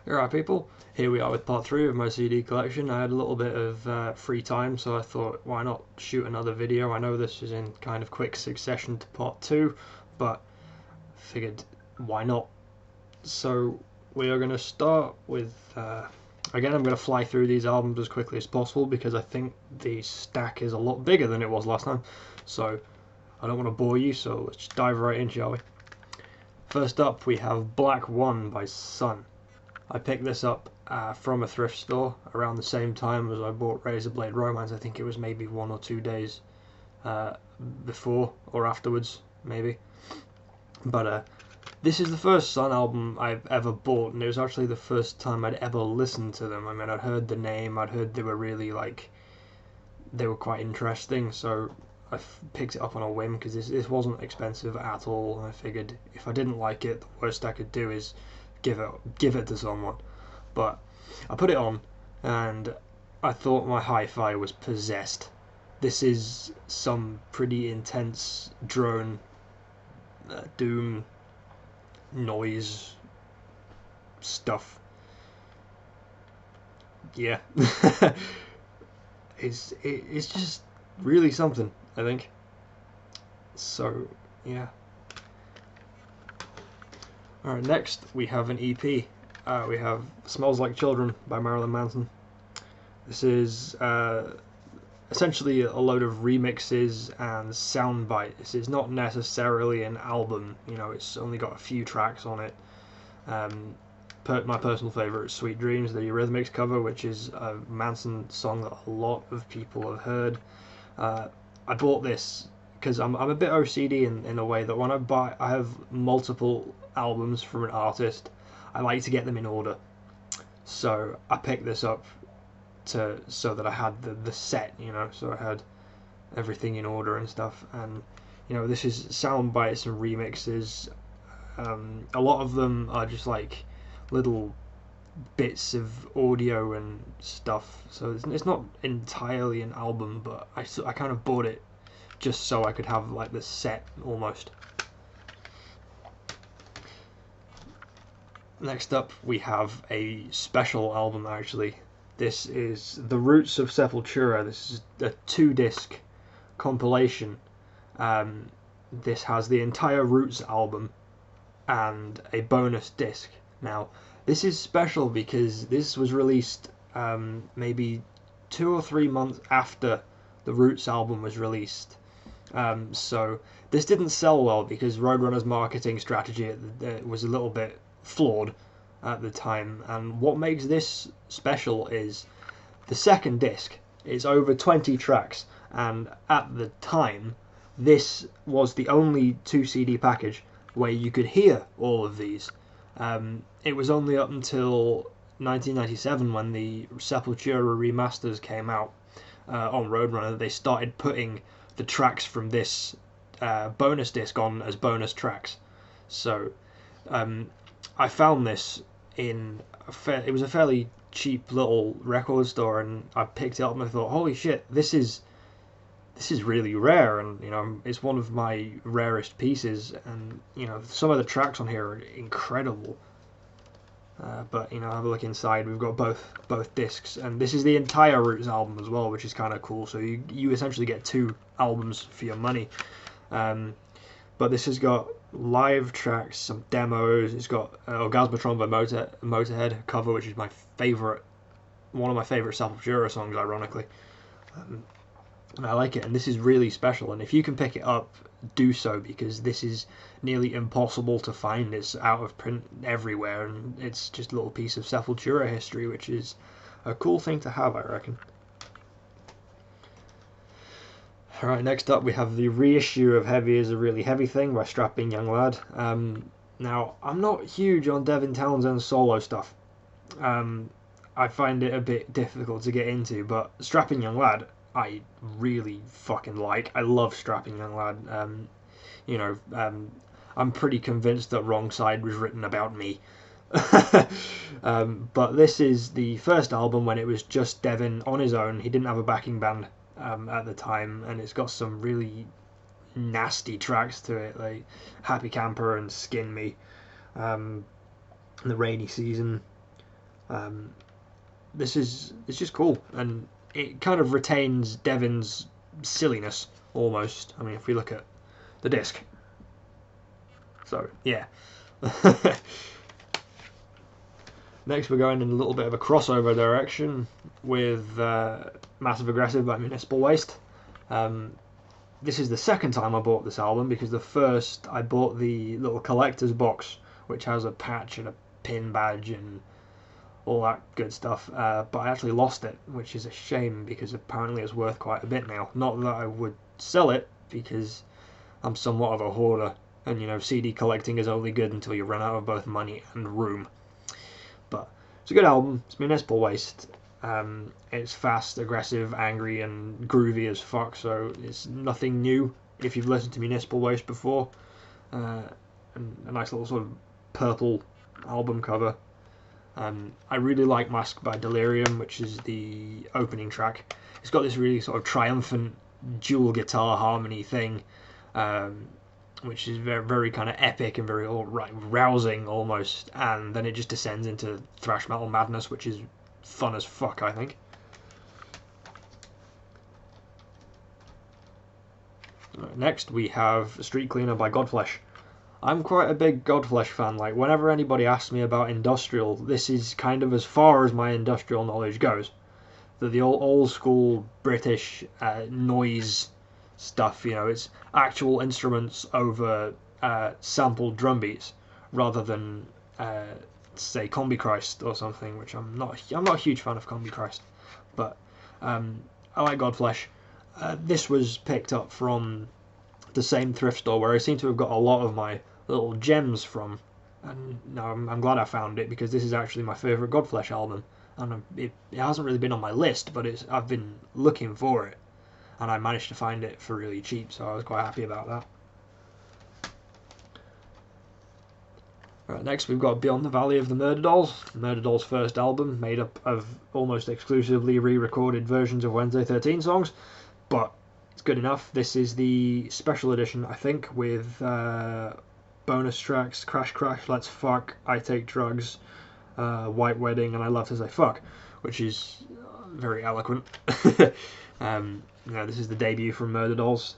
Alright people, here we are with part 3 of my CD collection. I had a little bit of free time, so I thought why not shoot another video. I know this is in kind of quick succession to part 2, but figured why not. So we are going to start with, again I'm going to fly through these albums as quickly as possible because I think the stack is a lot bigger than it was last time. So I don't want to bore you, so let's just dive right in, shall we? First up we have Black One by Sun. I picked this up from a thrift store around the same time as I bought Razorblade Romance. I think it was maybe 1 or 2 days before or afterwards, maybe. But this is the first Sun album I've ever bought, and it was actually the first time I'd ever listened to them. I mean, I'd heard the name, I'd heard they were really, like, they were quite interesting, so I picked it up on a whim because this wasn't expensive at all, and I figured if I didn't like it, the worst I could do is give it to someone. But I put it on and I thought my hi-fi was possessed. This is some pretty intense drone doom noise stuff. Yeah. it's just really something, I think. So yeah. Alright, next we have an EP. We have Smells Like Children by Marilyn Manson. This is essentially a load of remixes and sound bites. It's not necessarily an album, you know, it's only got a few tracks on it. My personal favourite is Sweet Dreams, the Eurythmics cover, which is a Manson song that a lot of people have heard. I bought this because I'm a bit OCD in a way that when I have multiple albums from an artist, I like to get them in order. So I picked this up so that I had the set, you know, so I had everything in order and stuff. And you know, this is sound bites and remixes. A lot of them are just like little bits of audio and stuff, so it's not entirely an album, but I kind of bought it just so I could have like the set almost. Next up we have a special album actually. This is The Roots of Sepultura. This is a 2-disc compilation. This has the entire Roots album and a bonus disc. Now this is special because this was released maybe 2 or 3 months after the Roots album was released. So this didn't sell well because Roadrunner's marketing strategy was a little bit flawed at the time. And what makes this special is the second disc. It's over 20 tracks, and at the time this was the only 2 CD package where you could hear all of these. It was only up until 1997 when the Sepultura remasters came out on Roadrunner that they started putting the tracks from this bonus disc on as bonus tracks. So I found this in it was a fairly cheap little record store, and I picked it up and I thought, holy shit, this is really rare, and you know, it's one of my rarest pieces, and you know, some of the tracks on here are incredible. But you know, have a look inside. We've got both discs, and this is the entire Roots album as well, which is kind of cool. So you essentially get 2 albums for your money. But this has got live tracks, some demos. It's got Orgasmatron by Motorhead cover, which is one of my favorite Sepultura songs, ironically. And I like it, and this is really special, and if you can pick it up, do so, because this is nearly impossible to find. It's out of print everywhere, and it's just a little piece of Sepultura history, which is a cool thing to have, I reckon. Alright, next up we have the reissue of Heavy Is a Really Heavy Thing by Strapping Young Lad. Now, I'm not huge on Devin Townsend's solo stuff. I find it a bit difficult to get into, but Strapping Young Lad I really fucking like. I love Strapping Young Lad. You know, I'm pretty convinced that Wrong Side was written about me. But this is the first album when it was just Devin on his own. He didn't have a backing band at the time, and it's got some really nasty tracks to it, like Happy Camper and Skin Me, The Rainy Season. It's just cool, and it kind of retains Devin's silliness almost. I mean, if we look at the disc, so yeah. Next, we're going in a little bit of a crossover direction with Massive Aggressive by Municipal Waste. This is the second time I bought this album, because the first I bought the little collector's box, which has a patch and a pin badge and all that good stuff, but I actually lost it, which is a shame, because apparently it's worth quite a bit now. Not that I would sell it, because I'm somewhat of a hoarder, and you know, CD collecting is only good until you run out of both money and room. But it's a good album. It's Municipal Waste. It's fast, aggressive, angry, and groovy as fuck, so it's nothing new if you've listened to Municipal Waste before. And a nice little sort of purple album cover. I really like Mask by Delirium, which is the opening track. It's got this really sort of triumphant dual guitar harmony thing, which is very, very kind of epic and very rousing almost, and then it just descends into thrash metal madness, which is fun as fuck, I think. Next we have Street Cleaner by Godflesh. I'm quite a big Godflesh fan. Like, whenever anybody asks me about industrial, this is kind of as far as my industrial knowledge goes. The old school British noise stuff, you know, it's actual instruments over sampled drum beats, rather than say Combi Christ or something, which I'm not a huge fan of Combi Christ, but I like Godflesh. This was picked up from the same thrift store where I seem to have got a lot of my little gems from, and no, I'm glad I found it, because this is actually my favourite Godflesh album, and it hasn't really been on my list, but I've been looking for it, and I managed to find it for really cheap, so I was quite happy about that. Right, next we've got Beyond the Valley of the Murder Dolls. Murder Dolls' first album, made up of almost exclusively re-recorded versions of Wednesday 13 songs, but it's good enough. This is the special edition, I think, with bonus tracks: Crash Crash, Let's Fuck, I Take Drugs, White Wedding, and I Love to Say Fuck, which is very eloquent. This is the debut from Murder Dolls.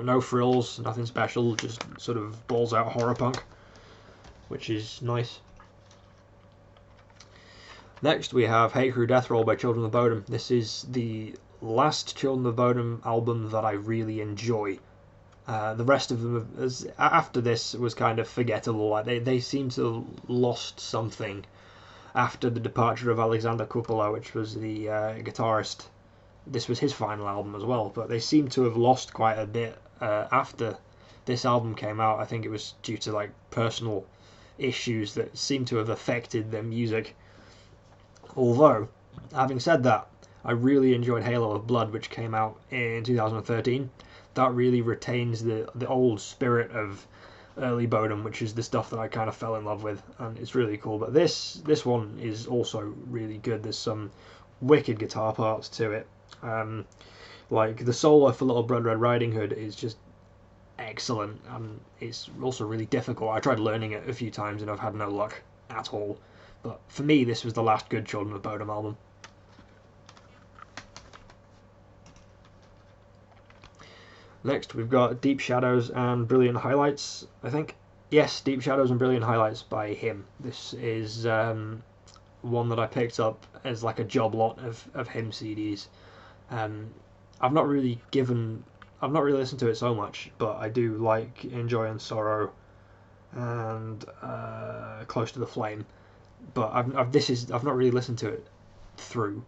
No frills, nothing special, just sort of balls out horror punk, which is nice. Next we have Hey Crew Deathroll by Children of Bodom. This is the last Children of Bodom album that I really enjoy. The rest of them, after this, was kind of forgettable. Like they seem to have lost something after the departure of Alexander Kupola, which was the guitarist. This was his final album as well, but they seem to have lost quite a bit after this album came out. I think it was due to like personal issues that seem to have affected their music. Although, having said that, I really enjoyed Halo of Blood, which came out in 2013. That really retains the old spirit of early Bodom, which is the stuff that I kind of fell in love with, and it's really cool. But this one is also really good. There's some wicked guitar parts to it. Like the solo for Little Blood Red Riding Hood is just excellent, and it's also really difficult. I tried learning it a few times and I've had no luck at all. But for me, this was the last good Children of Bodom album. Next, we've got Deep Shadows and Brilliant Highlights, I think. Yes, Deep Shadows and Brilliant Highlights by him. This is one that I picked up as like a job lot of him CDs. I've not really listened to it so much, but I do like Enjoy and Sorrow and Close to the Flame. But I've not really listened to it through.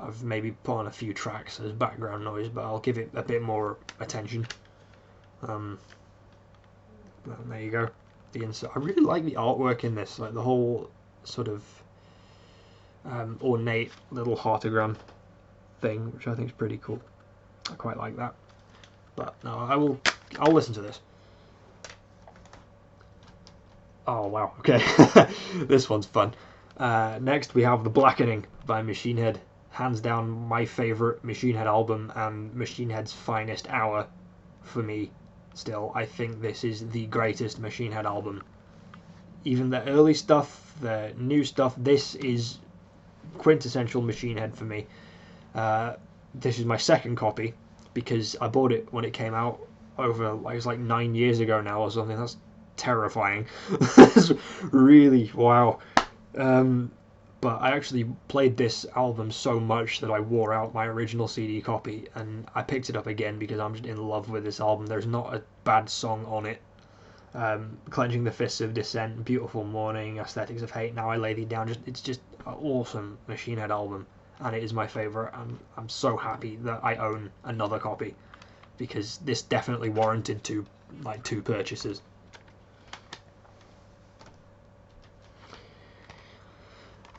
I've maybe put on a few tracks as background noise, but I'll give it a bit more attention. Well, there you go. I really like the artwork in this, like the whole sort of ornate little heartogram thing, which I think is pretty cool. I quite like that. But no, I'll listen to this. Oh wow, okay. This one's fun. Next we have The Blackening by Machine Head. Hands down my favourite Machine Head album and Machine Head's finest hour for me still. I think this is the greatest Machine Head album even the early stuff, the new stuff, this is quintessential Machine Head for me. This is my second copy because I bought it when it came out over, like, it's like 9 years ago now or something. That's terrifying. That's really, wow. But I actually played this album so much that I wore out my original CD copy, and I picked it up again because I'm just in love with this album. There's not a bad song on it. Clenching the Fists of Dissent, Beautiful Morning, Aesthetics of Hate, Now I Lay Thee Down. It's just an awesome Machine Head album, and it is my favourite, and I'm so happy that I own another copy, because this definitely warranted two purchases.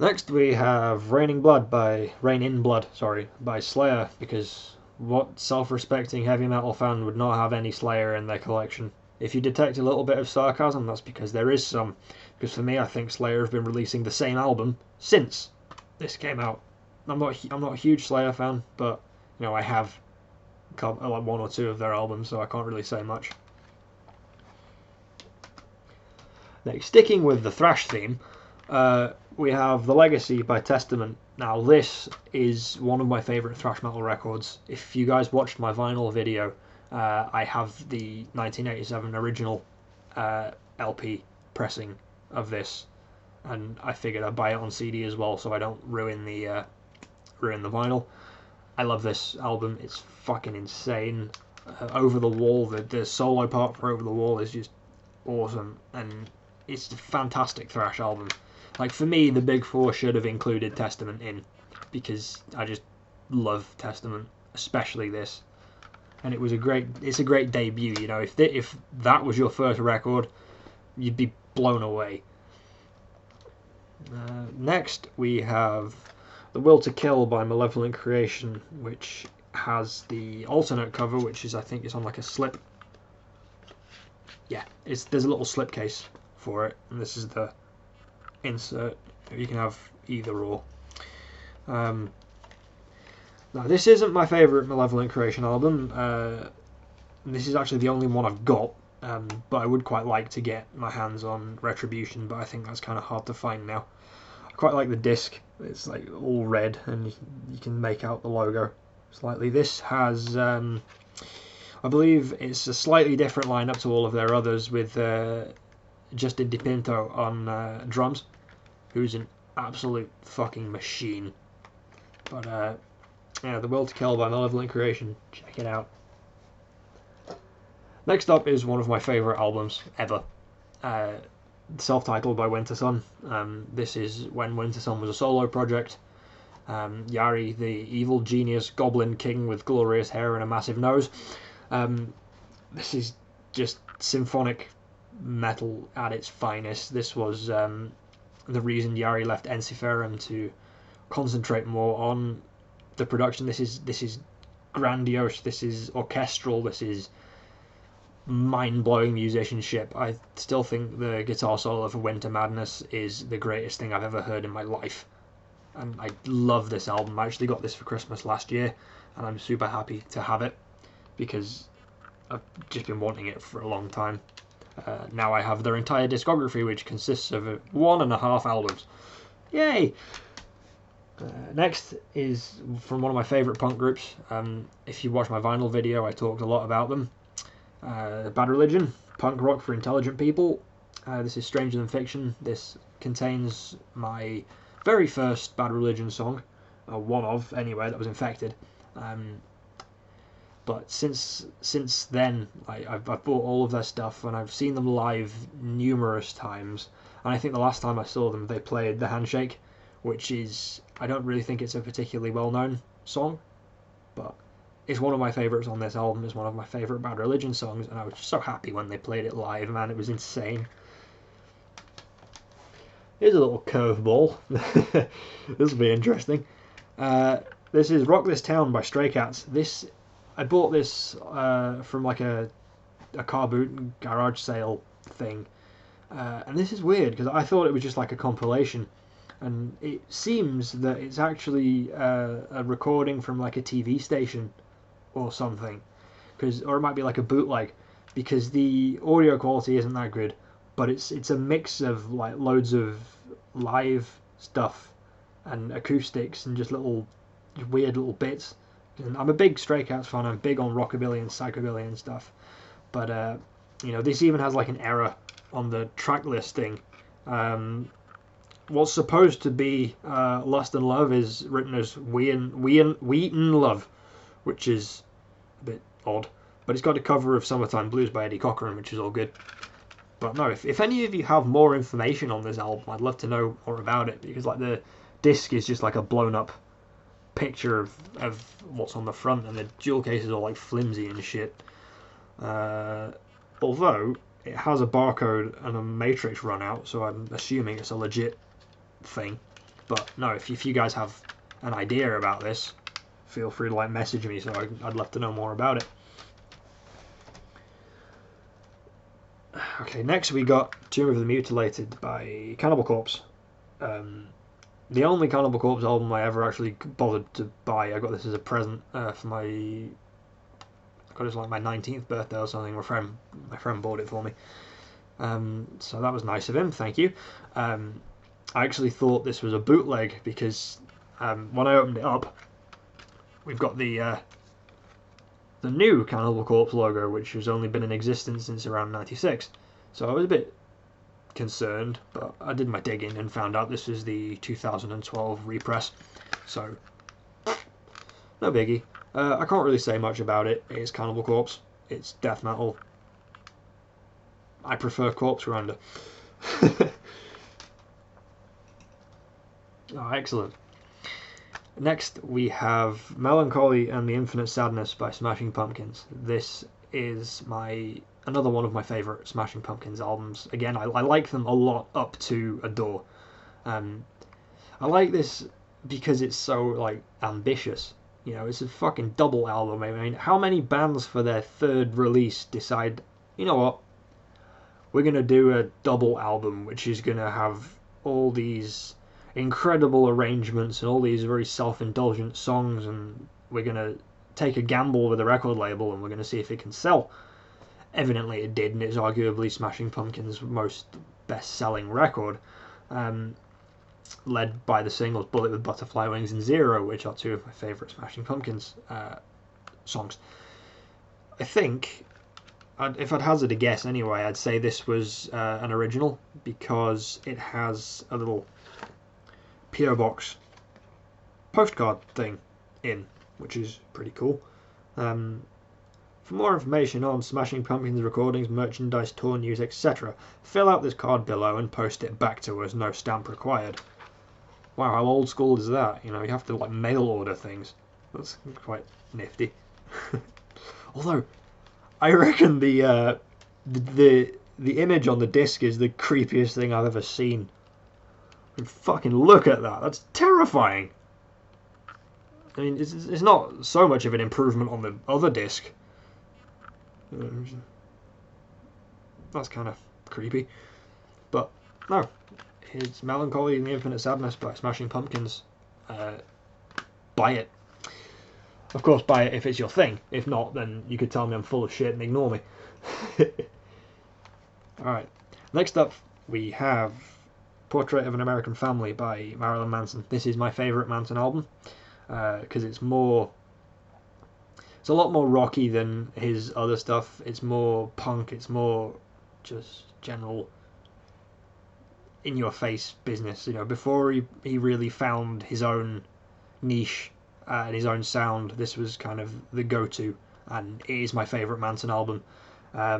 Next we have Rain in Blood by Slayer, because what self-respecting heavy metal fan would not have any Slayer in their collection? If you detect a little bit of sarcasm, that's because there is some. Because for me, I think Slayer have been releasing the same album since this came out. I'm not a huge Slayer fan, but you know, I have like one or two of their albums, so I can't really say much. Next, sticking with the thrash theme, we have The Legacy by Testament. Now, this is one of my favourite thrash metal records. If you guys watched my vinyl video, I have the 1987 original LP pressing of this, and I figured I'd buy it on CD as well, so I don't ruin the vinyl. I love this album. It's fucking insane. Over the Wall, the solo part for Over the Wall is just awesome, and it's a fantastic thrash album. Like, for me, the Big Four should have included Testament in, because I just love Testament, especially this. And it's a great debut. You know, if that was your first record, you'd be blown away. Next, we have The Will to Kill by Malevolent Creation, which has the alternate cover, which is, I think it's on like a slip. Yeah, there's a little slipcase for it, and this is the insert. You can have either or. Now, this isn't my favourite Malevolent Creation album. This is actually the only one I've got, but I would quite like to get my hands on Retribution, but I think that's kind of hard to find now. I quite like the disc. It's like all red, and you can make out the logo slightly. This has, I believe it's a slightly different lineup to all of their others, with Justin DiPinto on drums, who's an absolute fucking machine. But yeah, The Will to Kill by Malevolent Creation. Check it out. Next up is one of my favourite albums ever. Self-titled by Wintersun. This is when Wintersun was a solo project. Yari, the evil genius goblin king with glorious hair and a massive nose. This is just symphonic metal at its finest. This was the reason Yari left Ensiferum to concentrate more on the production. This is grandiose, this is orchestral, this is mind-blowing musicianship. I still think the guitar solo for Winter Madness is the greatest thing I've ever heard in my life, and I love this album. I actually got this for Christmas last year, and I'm super happy to have it because I've just been wanting it for a long time. Now I have their entire discography, which consists of 1.5 albums. Yay! Next is from one of my favourite punk groups. If you watch my vinyl video, I talked a lot about them. Bad Religion, punk rock for intelligent people. This is Stranger Than Fiction. This contains my very first Bad Religion song, one of anyway, that was Infected. But since then, I've bought all of their stuff, and I've seen them live numerous times. And I think the last time I saw them, they played The Handshake, which is, I don't really think it's a particularly well-known song, but it's one of my favourites on this album. It's one of my favourite Bad Religion songs, and I was so happy when they played it live, man. It was insane. Here's a little curveball. This will be interesting. This is Rock This Town by Stray Cats. I bought this from like a car boot garage sale thing, and this is weird because I thought it was just like a compilation, and it seems that it's actually a recording from like a TV station or something, or it might be like a bootleg, because the audio quality isn't that good, but it's a mix of like loads of live stuff and acoustics and just little weird little bits. And I'm a big Stray Cats fan. I'm big on rockabilly and psychobilly and stuff. But you know, this even has like an error on the track listing. What's supposed to be Lust and Love is written as Wheaton Love, which is a bit odd. But it's got a cover of Summertime Blues by Eddie Cochran, which is all good. But no, if any of you have more information on this album, I'd love to know more about it, because like the disc is just like a blown up picture of what's on the front, and the jewel cases are like flimsy and shit. Although it has a barcode and a matrix run out, so I'm assuming it's a legit thing. But no, if you guys have an idea about this, feel free to like message me, so I'd love to know more about it. Okay, next we got Tomb of the Mutilated by Cannibal Corpse. The only Cannibal Corpse album I ever actually bothered to buy. I got this as a present for my... I got it like my 19th birthday or something. My friend bought it for me. So that was nice of him, thank you. I actually thought this was a bootleg because when I opened it up, we've got the new Cannibal Corpse logo, which has only been in existence since around '96. So I was a bit concerned, but I did my digging and found out this is the 2012 repress. So no biggie. I can't really say much about it. It's Cannibal Corpse. It's death metal. I prefer Corpse Grinder. Oh, excellent. Next we have Melancholy and the Infinite Sadness by Smashing Pumpkins. This is another one of my favourite Smashing Pumpkins albums. Again, I like them a lot up to Adore. I like this because it's so like ambitious. You know, it's a fucking double album. I mean, how many bands for their third release decide, you know what, we're going to do a double album which is going to have all these incredible arrangements and all these very self-indulgent songs, and we're going to take a gamble with a record label and we're going to see if it can sell. Evidently it did, and it's arguably Smashing Pumpkins' most best-selling record, led by the singles Bullet with Butterfly Wings and Zero, which are two of my favourite Smashing Pumpkins songs. I think, if I'd hazard a guess anyway, I'd say this was an original, because it has a little P.O. Box postcard thing in, which is pretty cool. For more information on Smashing Pumpkins recordings, merchandise, tour news, etc., fill out this card below and post it back to us, no stamp required. Wow, how old school is that? You know, you have to like mail order things. That's quite nifty. Although, I reckon the image on the disc is the creepiest thing I've ever seen. Fucking look at that. That's terrifying. I mean, it's not so much of an improvement on the other disc. That's kind of creepy. But no, it's Melancholy and the Infinite Sadness by Smashing Pumpkins. Buy it. Of course, buy it if it's your thing. If not, then you could tell me I'm full of shit and ignore me. Alright, next up we have Portrait of an American Family by Marilyn Manson. This is my favourite Manson album, because it's a lot more rocky than his other stuff. It's more punk, it's more just general in-your-face business. You know, before he really found his own niche and his own sound, this was kind of the go-to, and it is my favourite Manson album. I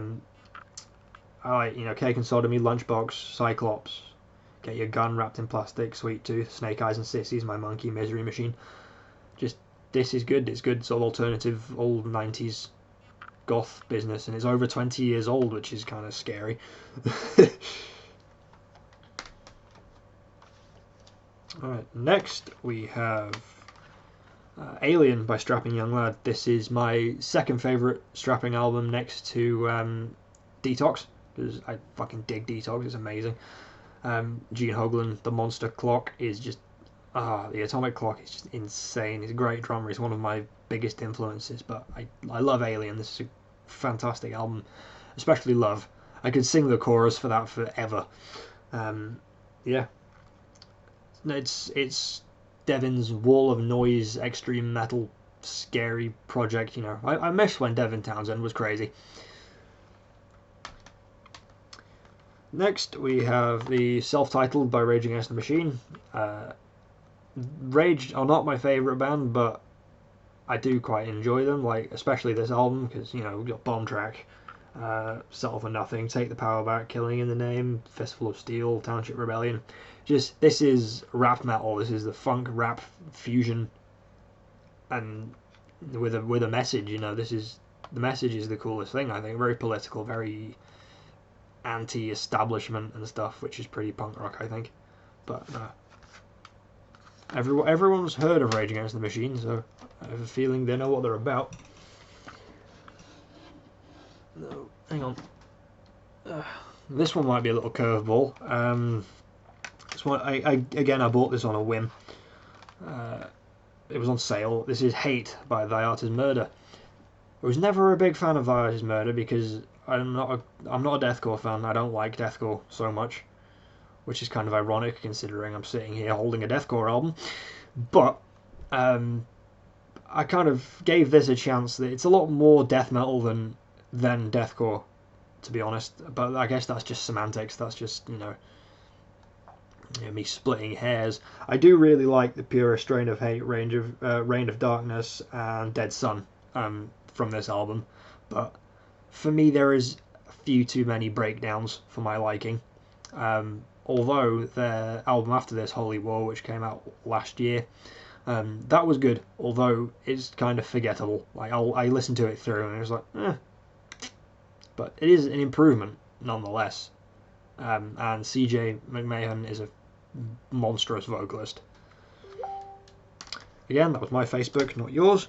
like, you know, Cake and Sodomy, Lunchbox, Cyclops, Get Your Gun Wrapped in Plastic, Sweet Tooth, Snake Eyes and Sissies, My Monkey, Misery Machine. Just, this is good. It's good sort of alternative, old 90s goth business, and it's over 20 years old, which is kind of scary. Alright, next we have Alien by Strapping Young Lad. This is my second favourite Strapping album next to Detox, because I fucking dig Detox, it's amazing. Gene Hoglan, the Monster Clock is just, the Atomic Clock is just insane. He's a great drummer, he's one of my biggest influences, but I love Alien. This is a fantastic album, especially Love. I could sing the chorus for that forever. Yeah, it's Devin's Wall of Noise extreme metal scary project. You know, I miss when Devin Townsend was crazy. Next we have the self-titled by Rage Against the Machine. Rage are not my favourite band, but I do quite enjoy them, like especially this album, because you know we've got Bomb Track, Settle for Nothing, Take the Power Back, Killing in the Name, Fistful of Steel, Township Rebellion. Just this is rap metal. This is the funk rap fusion, and with a message. You know, this is the message is the coolest thing. I think very political, very anti-establishment and stuff, which is pretty punk rock, I think. But everyone's heard of Rage Against the Machine, so I have a feeling they know what they're about. No, hang on. This one might be a little curveball. This one, I bought this on a whim. It was on sale. This is Hate by Thy Art Is Murder. I was never a big fan of Thy Art Is Murder because I'm not a deathcore fan. I don't like deathcore so much, which is kind of ironic considering I'm sitting here holding a deathcore album. But I kind of gave this a chance. That it's a lot more death metal than deathcore, to be honest. But I guess that's just semantics. That's just me splitting hairs. I do really like the purest strain of Hate, Reign of Darkness, and Dead Sun from this album. But for me, there is a few too many breakdowns for my liking. Although their album after this, Holy War, which came out last year, that was good. Although it's kind of forgettable. Like I listened to it through and it was like, but it is an improvement nonetheless. And CJ McMahon is a monstrous vocalist. Again, that was my Facebook, not yours.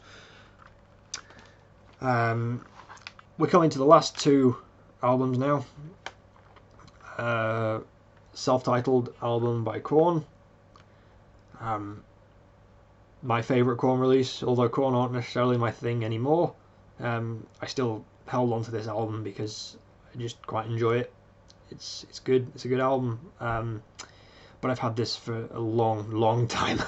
We're coming to the last two albums now. Self-titled album by Korn. My favourite Korn release, although Korn aren't necessarily my thing anymore. I still held on to this album because I just quite enjoy it. It's good. It's a good album. But I've had this for a long time.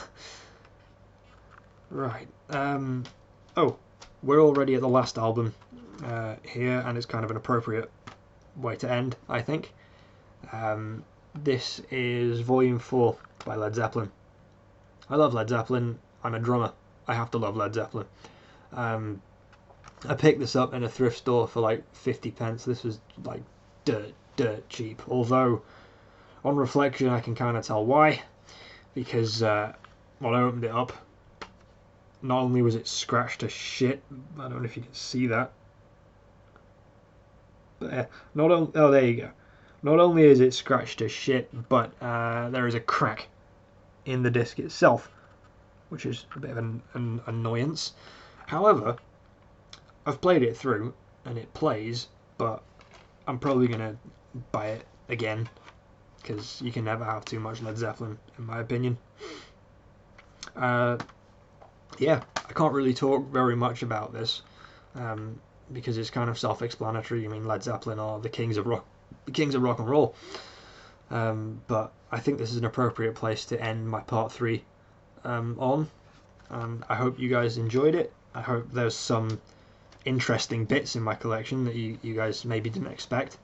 Right. Oh, we're already at the last album here, and it's kind of an appropriate way to end, I think. This is Volume 4 by Led Zeppelin. I love Led Zeppelin. I'm a drummer. I have to love Led Zeppelin. I picked this up in a thrift store for like 50 pence. This was like dirt cheap. Although, on reflection, I can kind of tell why. Because when I opened it up, not only was it scratched to shit, I don't know if you can see that. But oh, there you go. Not only is it scratched to shit, but there is a crack in the disc itself, which is a bit of an annoyance. However, I've played it through and it plays, but I'm probably going to buy it again because you can never have too much Led Zeppelin, in my opinion. Yeah, I can't really talk very much about this because it's kind of self-explanatory. I mean, Led Zeppelin are the kings of rock and roll. But I think this is an appropriate place to end my part 3 on. And I hope you guys enjoyed it. I hope there's some interesting bits in my collection that you guys maybe didn't expect.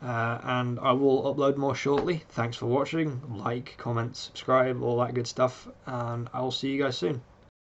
And I will upload more shortly. Thanks for watching. Like, comment, subscribe, all that good stuff. And I will see you guys soon.